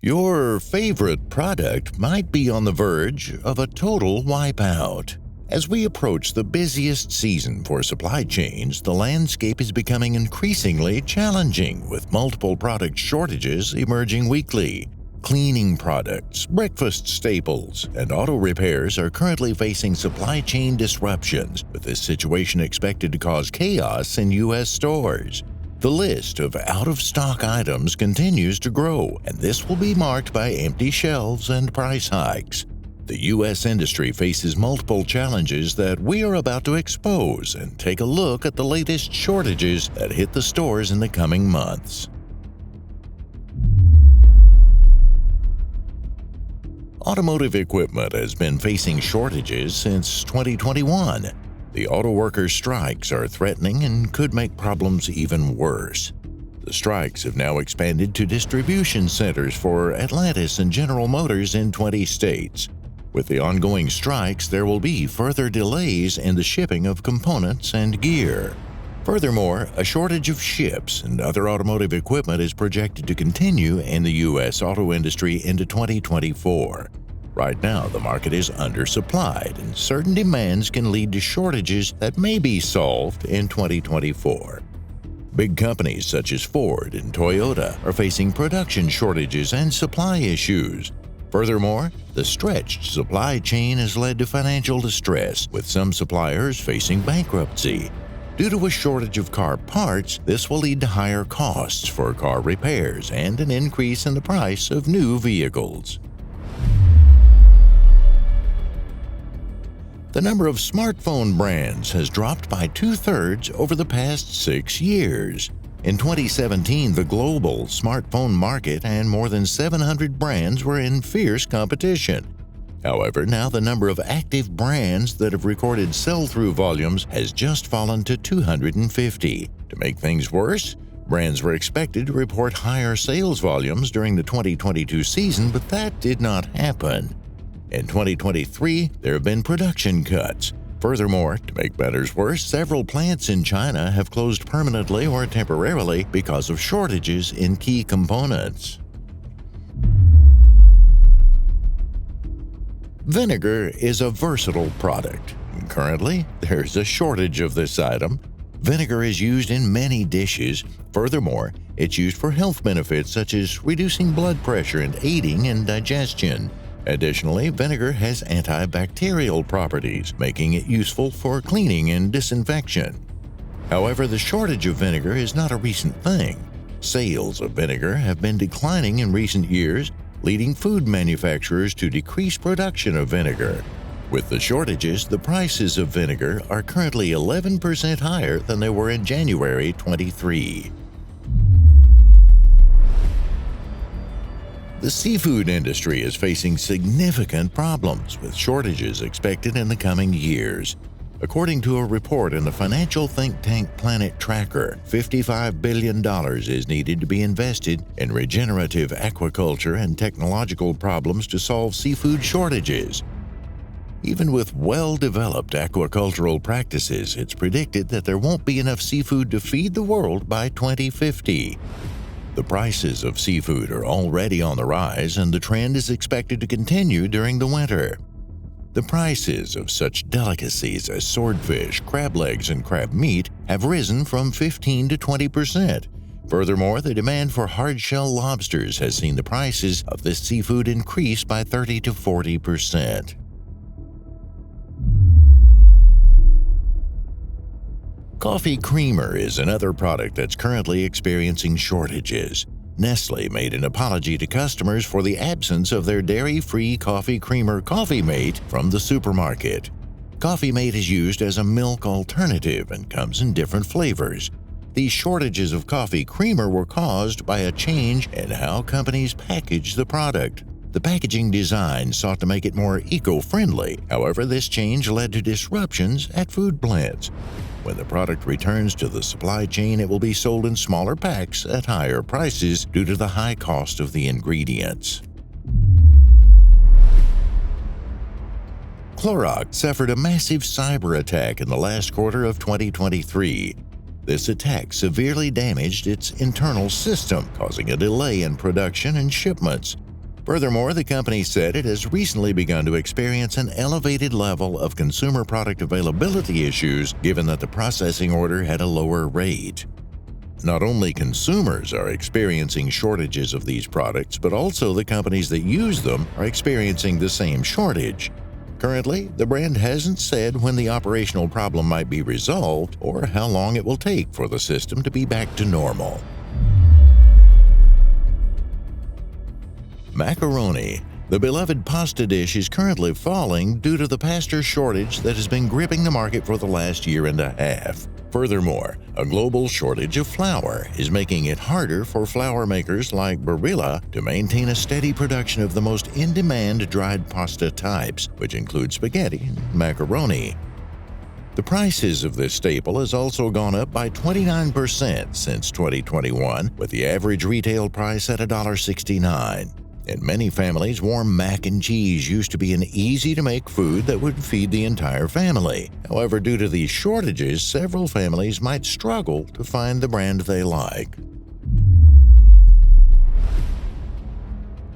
Your favorite product might be on the verge of a total wipeout. As we approach the busiest season for supply chains, the landscape is becoming increasingly challenging, with multiple product shortages emerging weekly. Cleaning products, breakfast staples, and auto repairs are currently facing supply chain disruptions, with this situation expected to cause chaos in U.S. stores. The list of out-of-stock items continues to grow, and this will be marked by empty shelves and price hikes. The U.S. industry faces multiple challenges that we are about to expose and take a look at the latest shortages that hit the stores in the coming months. Automotive equipment has been facing shortages since 2021. The auto workers' strikes are threatening and could make problems even worse. The strikes have now expanded to distribution centers for Atlantis and General Motors in 20 states. With the ongoing strikes, there will be further delays in the shipping of components and gear. Furthermore, a shortage of chips and other automotive equipment is projected to continue in the U.S. auto industry into 2024. Right now, the market is undersupplied, and certain demands can lead to shortages that may be solved in 2024. Big companies such as Ford and Toyota are facing production shortages and supply issues. Furthermore, the stretched supply chain has led to financial distress, with some suppliers facing bankruptcy. Due to a shortage of car parts, this will lead to higher costs for car repairs and an increase in the price of new vehicles. The number of smartphone brands has dropped by 2/3 over the past 6 years. In 2017, the global smartphone market and more than 700 brands were in fierce competition. However, now the number of active brands that have recorded sell-through volumes has just fallen to 250. To make things worse, brands were expected to report higher sales volumes during the 2022 season, but that did not happen. In 2023, there have been production cuts. Furthermore, to make matters worse, several plants in China have closed permanently or temporarily because of shortages in key components. Vinegar is a versatile product. Currently, there's a shortage of this item. Vinegar is used in many dishes. Furthermore, it's used for health benefits such as reducing blood pressure and aiding in digestion. Additionally, vinegar has antibacterial properties, making it useful for cleaning and disinfection. However, the shortage of vinegar is not a recent thing. Sales of vinegar have been declining in recent years, leading food manufacturers to decrease production of vinegar. With the shortages, the prices of vinegar are currently 11% higher than they were in January 23. The seafood industry is facing significant problems, with shortages expected in the coming years. According to a report in the financial think tank Planet Tracker, $55 billion is needed to be invested in regenerative aquaculture and technological problems to solve seafood shortages. Even with well-developed aquacultural practices, it's predicted that there won't be enough seafood to feed the world by 2050. The prices of seafood are already on the rise, and the trend is expected to continue during the winter. The prices of such delicacies as swordfish, crab legs, and crab meat have risen from 15% to 20%. Furthermore, the demand for hard-shell lobsters has seen the prices of this seafood increase by 30% to 40%. Coffee creamer is another product that's currently experiencing shortages. Nestle made an apology to customers for the absence of their dairy-free coffee creamer Coffee Mate from the supermarket. Coffee Mate is used as a milk alternative and comes in different flavors. These shortages of coffee creamer were caused by a change in how companies package the product. The packaging design sought to make it more eco-friendly. However, this change led to disruptions at food plants. When the product returns to the supply chain, it will be sold in smaller packs at higher prices due to the high cost of the ingredients. Clorox suffered a massive cyber attack in the last quarter of 2023. This attack severely damaged its internal system, causing a delay in production and shipments. Furthermore, the company said it has recently begun to experience an elevated level of consumer product availability issues given that the processing order had a lower rate. Not only consumers are experiencing shortages of these products, but also the companies that use them are experiencing the same shortage. Currently, the brand hasn't said when the operational problem might be resolved or how long it will take for the system to be back to normal. Macaroni. The beloved pasta dish is currently falling due to the pasta shortage that has been gripping the market for the last year and a half. Furthermore, a global shortage of flour is making it harder for flour makers like Barilla to maintain a steady production of the most in-demand dried pasta types, which include spaghetti and macaroni. The prices of this staple has also gone up by 29% since 2021, with the average retail price at $1.69. In many families, warm mac and cheese used to be an easy-to-make food that would feed the entire family. However, due to these shortages, several families might struggle to find the brand they like.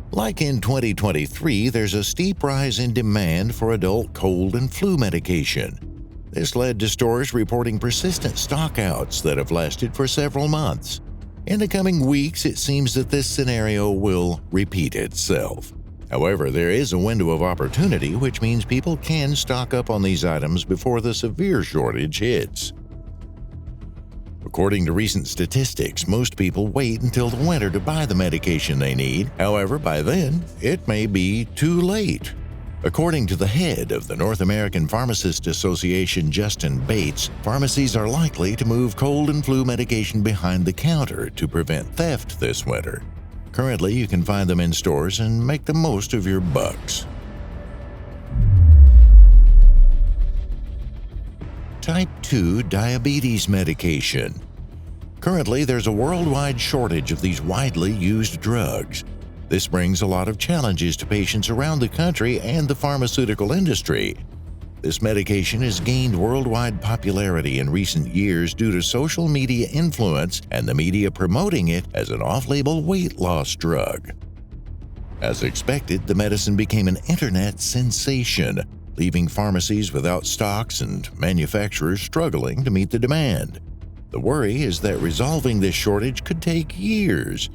Like in 2023, there's a steep rise in demand for adult cold and flu medication. This led to stores reporting persistent stockouts that have lasted for several months. In the coming weeks, it seems that this scenario will repeat itself. However, there is a window of opportunity, which means people can stock up on these items before the severe shortage hits. According to recent statistics, most people wait until the winter to buy the medication they need. However, by then, it may be too late. According to the head of the North American Pharmacists Association, Justin Bates, pharmacies are likely to move cold and flu medication behind the counter to prevent theft this winter. Currently, you can find them in stores and make the most of your bucks. Type 2 diabetes medication. Currently, there's a worldwide shortage of these widely used drugs. This brings a lot of challenges to patients around the country and the pharmaceutical industry. This medication has gained worldwide popularity in recent years due to social media influence and the media promoting it as an off-label weight loss drug. As expected, the medicine became an internet sensation, leaving pharmacies without stocks and manufacturers struggling to meet the demand. The worry is that resolving this shortage could take years.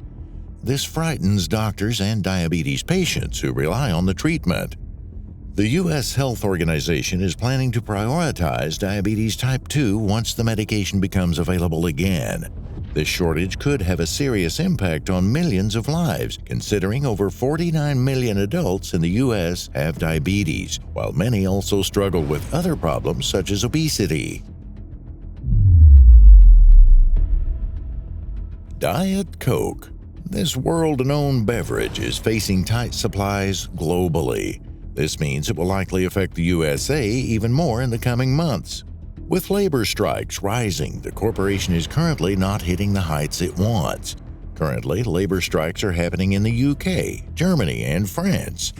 This frightens doctors and diabetes patients who rely on the treatment. The U.S. Health Organization is planning to prioritize diabetes type 2 once the medication becomes available again. This shortage could have a serious impact on millions of lives, considering over 49 million adults in the U.S. have diabetes, while many also struggle with other problems such as obesity. Diet Coke. This world-known beverage is facing tight supplies globally. This means it will likely affect the USA even more in the coming months. With labor strikes rising, the corporation is currently not hitting the heights it wants. Currently, labor strikes are happening in the UK, Germany, and France.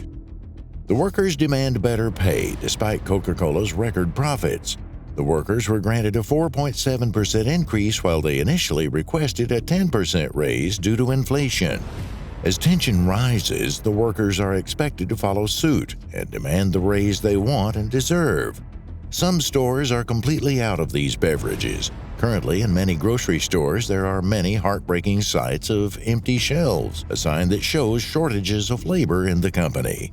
The workers demand better pay despite Coca-Cola's record profits. The workers were granted a 4.7% increase while they initially requested a 10% raise due to inflation. As tension rises, the workers are expected to follow suit and demand the raise they want and deserve. Some stores are completely out of these beverages. Currently, in many grocery stores, there are many heartbreaking sights of empty shelves, a sign that shows shortages of labor in the company.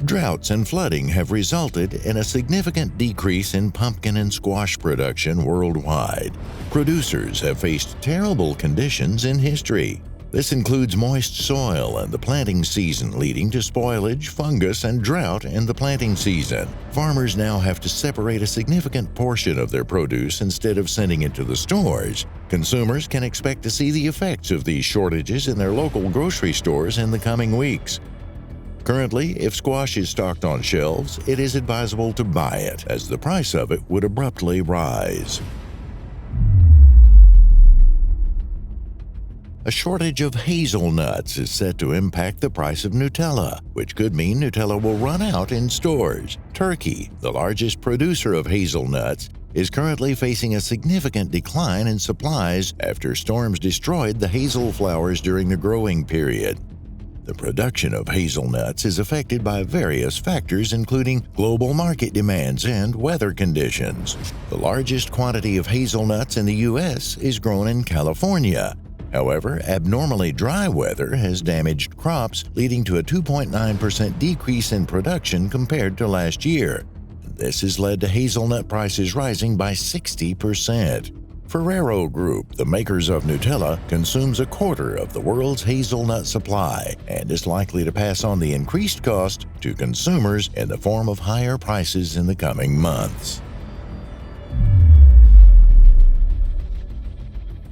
Droughts and flooding have resulted in a significant decrease in pumpkin and squash production worldwide. Producers have faced terrible conditions in history. This includes moist soil and the planting season, leading to spoilage, fungus, and drought in the planting season. Farmers now have to separate a significant portion of their produce instead of sending it to the stores. Consumers can expect to see the effects of these shortages in their local grocery stores in the coming weeks. Currently, if squash is stocked on shelves, it is advisable to buy it, as the price of it would abruptly rise. A shortage of hazelnuts is set to impact the price of Nutella, which could mean Nutella will run out in stores. Turkey, the largest producer of hazelnuts, is currently facing a significant decline in supplies after storms destroyed the hazel flowers during the growing period. The production of hazelnuts is affected by various factors, including global market demands and weather conditions. The largest quantity of hazelnuts in the U.S. is grown in California. However, abnormally dry weather has damaged crops, leading to a 2.9% decrease in production compared to last year. This has led to hazelnut prices rising by 60%. Ferrero Group, the makers of Nutella, consumes a quarter of the world's hazelnut supply and is likely to pass on the increased cost to consumers in the form of higher prices in the coming months.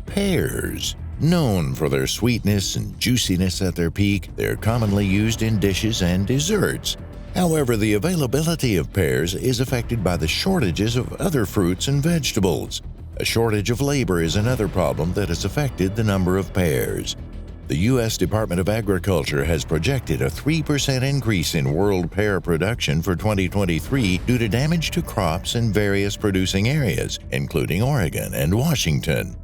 Pears. Known for their sweetness and juiciness at their peak, they're commonly used in dishes and desserts. However, the availability of pears is affected by the shortages of other fruits and vegetables. A shortage of labor is another problem that has affected the number of pears. The U.S. Department of Agriculture has projected a 3% increase in world pear production for 2023 due to damage to crops in various producing areas, including Oregon and Washington.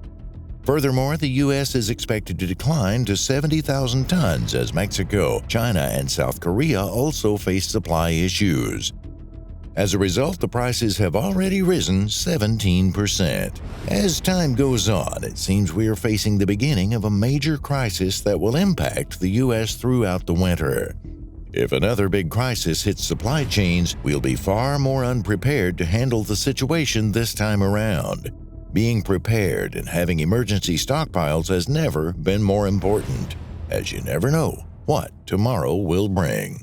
Furthermore, the U.S. is expected to decline to 70,000 tons as Mexico, China, and South Korea also face supply issues. As a result, the prices have already risen 17%. As time goes on, it seems we are facing the beginning of a major crisis that will impact the U.S. throughout the winter. If another big crisis hits supply chains, we'll be far more unprepared to handle the situation this time around. Being prepared and having emergency stockpiles has never been more important, as you never know what tomorrow will bring.